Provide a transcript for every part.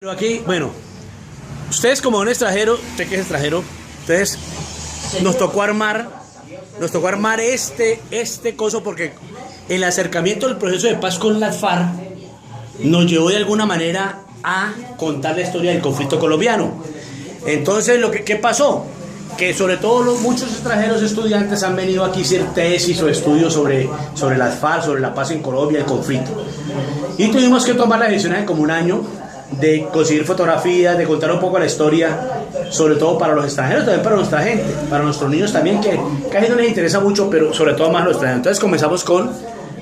Pero aquí, bueno, ustedes como un extranjero, usted que es extranjero, entonces nos tocó armar este coso porque el acercamiento del proceso de paz con las FARC nos llevó de alguna manera a contar la historia del conflicto colombiano. Entonces, ¿qué pasó? Que sobre todo muchos extranjeros estudiantes han venido aquí a hacer tesis o estudios sobre las FARC, sobre la paz en Colombia, el conflicto. Y tuvimos que tomar la decisión de como un año de conseguir fotografías, de contar un poco la historia, sobre todo para los extranjeros, también para nuestra gente, para nuestros niños también, que casi no les interesa mucho, pero sobre todo más los extranjeros. Entonces comenzamos con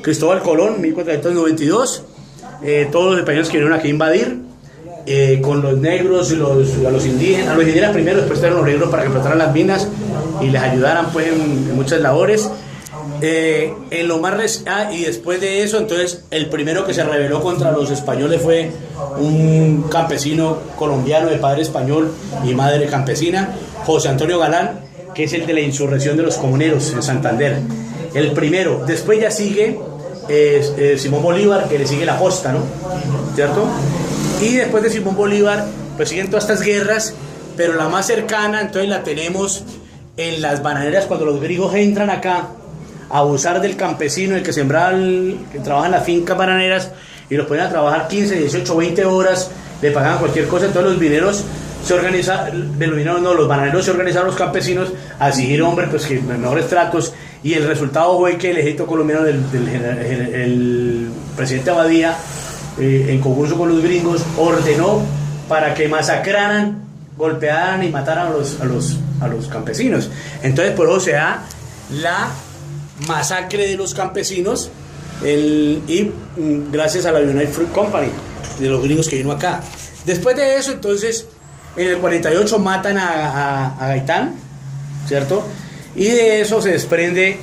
Cristóbal Colón, 1492, todos los españoles que vinieron aquí a invadir, con los negros y a los indígenas primero, después trajeron los negros para que explotaran las minas y les ayudaran pues en muchas labores. En lo más y después de eso, entonces el primero que se rebeló contra los españoles fue un campesino colombiano de padre español y madre campesina, José Antonio Galán, que es el de la insurrección de los comuneros en Santander, el primero. Después ya sigue Simón Bolívar, que le sigue la posta, ¿no? ¿Cierto? Y después de Simón Bolívar pues siguen todas estas guerras, pero la más cercana entonces la tenemos en las bananeras, cuando los griegos entran acá a abusar del campesino, el que sembraba, que trabaja en las fincas bananeras, y los ponían a trabajar 15, 18, 20 horas, le pagaban cualquier cosa. Entonces los mineros se organizaron, los bananeros se organizaron, los campesinos, a exigir hombres pues que mejores tratos, y el resultado fue que el ejército colombiano el presidente Abadía, en concurso con los gringos, ordenó para que masacraran, golpearan y mataran a los campesinos. Entonces por eso se da la masacre de los campesinos gracias a la United Fruit Company de los gringos que vino acá. Después de eso, entonces en el 48 matan a Gaitán, ¿cierto? Y de eso se desprende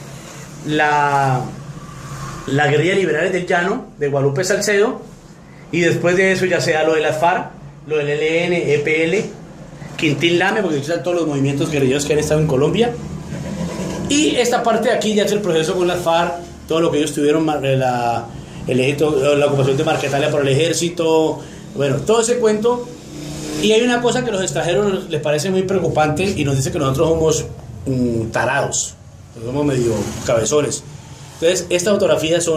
la guerrilla liberales del Llano de Guadalupe Salcedo, y después de eso ya se da lo de las FARC, lo del ELN, EPL, Quintín Lame, porque están todos los movimientos guerrilleros que han estado en Colombia. Y esta parte de aquí ya es el proceso con las FARC, todo lo que ellos tuvieron, la ocupación de Marquetalia por el ejército, bueno, todo ese cuento. Y hay una cosa que a los extranjeros les parece muy preocupante y nos dice que nosotros somos tarados, somos medio cabezones. Entonces, estas fotografías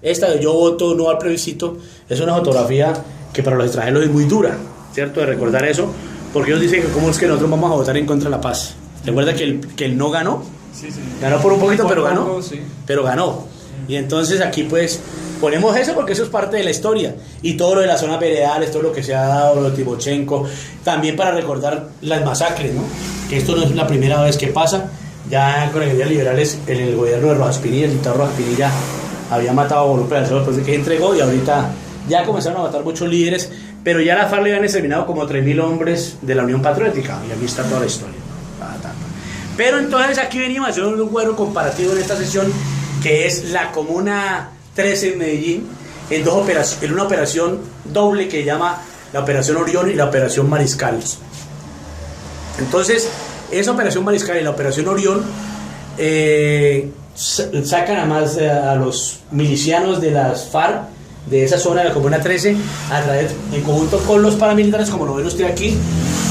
esta de yo voto no al plebiscito, es una fotografía que para los extranjeros es muy dura, ¿cierto? De recordar eso, porque ellos dicen que cómo es que nosotros vamos a votar en contra de la paz. ¿Recuerda que el no ganó? Sí. Ganó por un poquito, pero ganó. Poco, sí. Pero ganó. Y entonces aquí pues ponemos eso porque eso es parte de la historia. Y todo lo de las zonas veredales, todo lo que se ha dado, lo de Timochenko, también para recordar las masacres, ¿no? Que esto no es la primera vez que pasa. Ya con las guerrillas liberales, en el gobierno de Rojas Pinilla, el dictador Rojas Pinilla había matado a Guadalupe Salcedo después de que se entregó, y ahorita ya comenzaron a matar muchos líderes, pero ya la FARC le habían exterminado como 3.000 hombres de la Unión Patriótica, y aquí está toda la historia. Pero entonces aquí venimos a hacer un cuadro comparativo en esta sesión, que es la Comuna 13 en Medellín, en una operación doble que se llama la Operación Orión y la Operación Mariscales. Entonces, esa Operación Mariscal y la Operación Orión sacan a los milicianos de las FARC de esa zona de la Comuna 13 a través, en conjunto con los paramilitares, como lo ven usted aquí,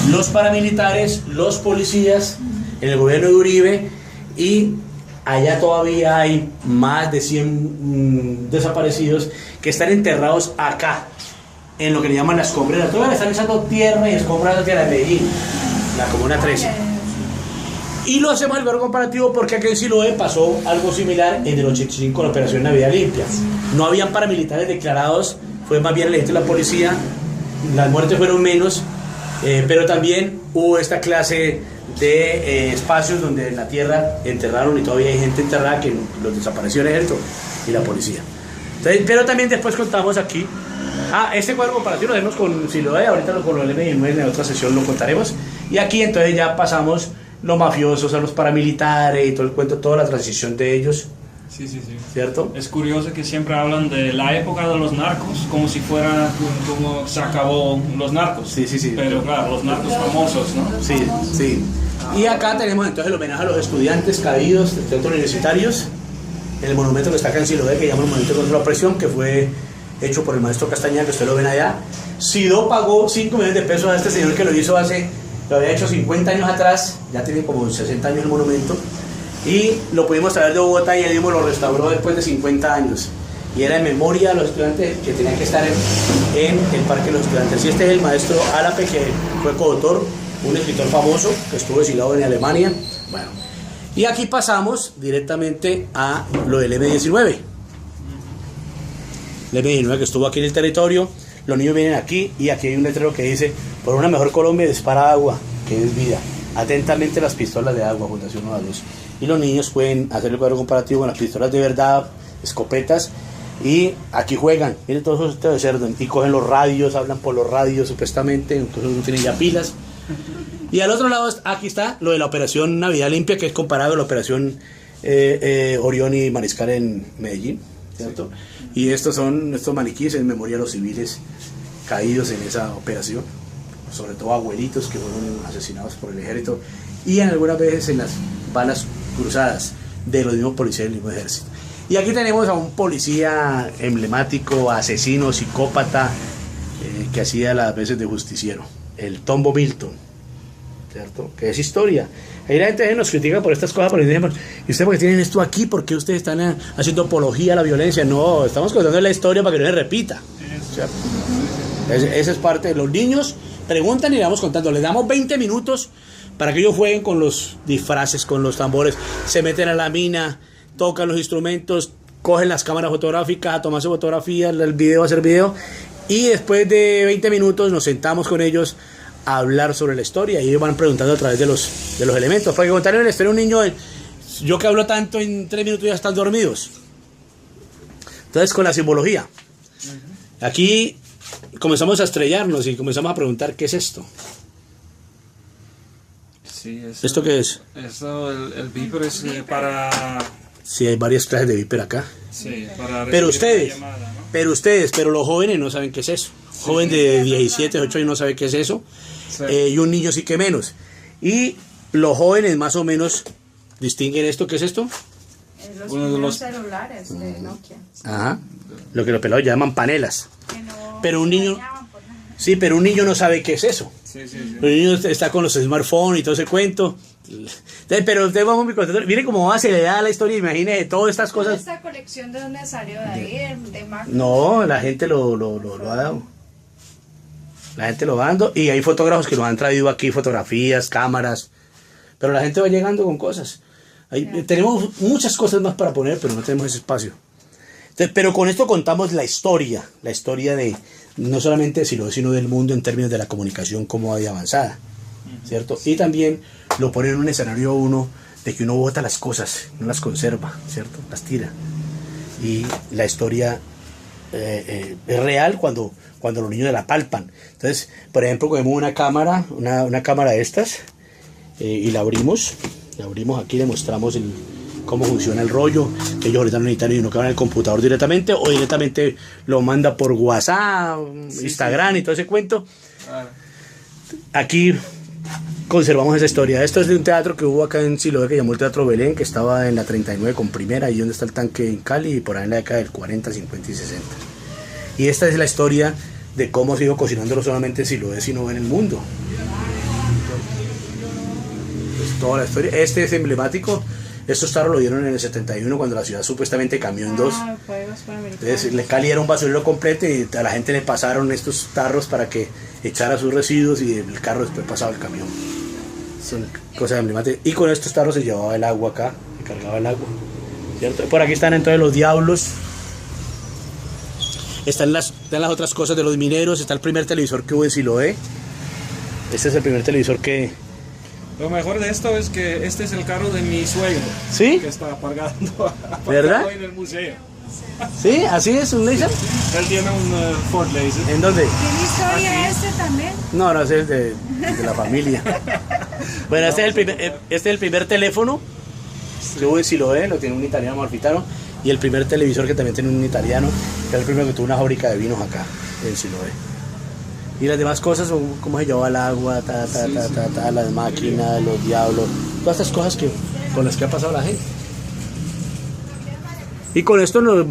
los paramilitares, los policías, en el gobierno de Uribe, y allá todavía hay más de 100 desaparecidos que están enterrados acá, en lo que le llaman las escombreras. Todavía están echando tierra y escombras hacia la Medellín, la Comuna 13. Y lo hacemos al lugar comparativo porque aquí en Siloé pasó algo similar en el 85 con la Operación Navidad Limpia. No habían paramilitares declarados, fue más bien el ejército y la policía, las muertes fueron menos, pero también hubo esta clase de espacios donde en la tierra enterraron, y todavía hay gente enterrada que los desapareció el ejército y la policía. Entonces, pero también después contamos aquí, este cuadro comparativo lo hacemos con Siloé, ahorita con lo del M19 en otra sesión lo contaremos, y aquí entonces ya pasamos los mafiosos a los paramilitares y todo el cuento, toda la transición de ellos. Sí. ¿Cierto? Es curioso que siempre hablan de la época de los narcos como si fuera como se acabó los narcos. Sí. Pero claro, los narcos famosos, ¿no? Sí. Y acá tenemos entonces el homenaje a los estudiantes caídos de centros universitarios, el monumento que está acá en Siloé, que llama el Monumento contra la Opresión, que fue hecho por el maestro Castañeda, que usted lo ven allá. Sido pagó 5 millones de pesos a este señor que lo hizo lo había hecho 50 años atrás, ya tiene como 60 años el monumento, y lo pudimos traer de Bogotá y él mismo lo restauró después de 50 años. Y era en memoria a los estudiantes que tenían que estar en el Parque de los Estudiantes. Y este es el maestro Álape, que fue coautor, un escritor famoso que estuvo exilado en Alemania. Bueno, y aquí pasamos directamente a lo del M-19. El M-19 que estuvo aquí en el territorio. Los niños vienen aquí y aquí hay un letrero que dice: por una mejor Colombia, dispara agua, que es vida. Atentamente las pistolas de agua, Fundación Nueva Luz. Y los niños pueden hacer el cuadro comparativo con las pistolas de verdad, escopetas, y aquí juegan. Miren todos esos de cerdo, y cogen los radios, hablan por los radios supuestamente, entonces no tienen ya pilas. Y al otro lado, aquí está lo de la Operación Navidad Limpia, que es comparado a la Operación Orión y Mariscal en Medellín, ¿cierto? Y estos son estos maniquíes en memoria de los civiles caídos en esa operación, sobre todo abuelitos que fueron asesinados por el ejército, y en algunas veces en las balas cruzadas de los mismos policías del mismo ejército. Y aquí tenemos a un policía emblemático, asesino, psicópata, que hacía las veces de justiciero, el Tombo Milton, ¿cierto? Que es historia. Ahí la gente nos critica por estas cosas, por ejemplo, ¿y ustedes por qué tienen esto aquí? ¿Por qué ustedes están haciendo apología a la violencia? No, estamos contando la historia para que no se repita. ¿Cierto? Esa es parte de los niños. Preguntan y le vamos contando. Les damos 20 minutos para que ellos jueguen con los disfraces, con los tambores, se meten a la mina, tocan los instrumentos, cogen las cámaras fotográficas a tomarse fotografías, el video a hacer video, y después de 20 minutos nos sentamos con ellos a hablar sobre la historia y ellos van preguntando a través de los elementos. Porque contarle la historia a un niño, yo que hablo tanto, en 3 minutos ya están dormidos. Entonces, con la simbología, aquí comenzamos a estrellarnos y comenzamos a preguntar: ¿qué es esto? Sí, ¿Esto qué es? Eso, el viper es para... Sí, hay varias clases de viper acá. Sí, para pero ustedes, llamada, ¿no? pero los jóvenes no saben qué es eso. Joven de 17, 18 años no sabe qué es eso. Sí. Y un niño sí que menos. Y los jóvenes más o menos distinguen esto. ¿Qué es esto? Los primeros celulares de Nokia. Ajá. Lo que los pelados llaman panelas. Pero un niño... Sí, pero un niño no sabe qué es eso. Sí. El niño está con los smartphones y todo ese cuento. Pero usted va muy contento. Mire cómo va acelerada la historia. Imagine todas estas cosas. ¿Esta colección de dónde salió? ¿De ahí? ¿De Mac? No, la gente lo ha dado. La gente lo va dando. Y hay fotógrafos que nos han traído aquí fotografías, cámaras. Pero la gente va llegando con cosas. Tenemos muchas cosas más para poner, pero no tenemos ese espacio. Entonces, pero con esto contamos la historia de no solamente de Siloé, sino del mundo en términos de la comunicación, cómo hay avanzada, ¿cierto? Y también lo pone en un escenario de que uno bota las cosas, no las conserva, ¿cierto? Las tira. Y la historia es real cuando los niños la palpan. Entonces, por ejemplo, cogemos una cámara de estas y la abrimos aquí, le mostramos cómo funciona el rollo, que ellos ahorita no necesitan y no caben en el computador directamente, o directamente lo manda por WhatsApp, Instagram y todo ese cuento. Aquí conservamos esa historia. Esto es de un teatro que hubo acá en Siloé, que llamó el Teatro Belén, que estaba en la 39 con Primera, ahí donde está el tanque en Cali, y por ahí en la década del 40, 50 y 60. Y esta es la historia de cómo se iba cocinando no solamente en Siloé, sino en el mundo. Pues toda la historia. Este es emblemático. Estos tarros lo dieron en el 71, cuando la ciudad supuestamente cambió en dos. Entonces, Cali era un basurero completo y a la gente le pasaron estos tarros para que echara sus residuos y el carro después pasaba el camión. Son cosas emblemáticas. Y con estos tarros se llevaba el agua acá, se cargaba el agua, ¿cierto? Por aquí están entonces los diablos. Están las otras cosas de los mineros. Está el primer televisor que hubo en Siloé. Este es el primer televisor que... Lo mejor de esto es que este es el carro de mi suegro. ¿Sí? Que está aparcado ¿verdad? en el museo. ¿Sí? ¿Así es un laser? Él tiene un Ford Laser. ¿En dónde? ¿Tiene historia este también? No, ese es de la familia. Bueno, este es el primer teléfono que hubo en Siloé, lo tiene un italiano amalfitano, y el primer televisor que también tiene un italiano, que es el primero que tuvo una fábrica de vinos acá en Siloé. Y las demás cosas son cómo se llevaba el agua, las máquinas, los diablos, todas estas cosas con las que ha pasado la gente. Y con esto nos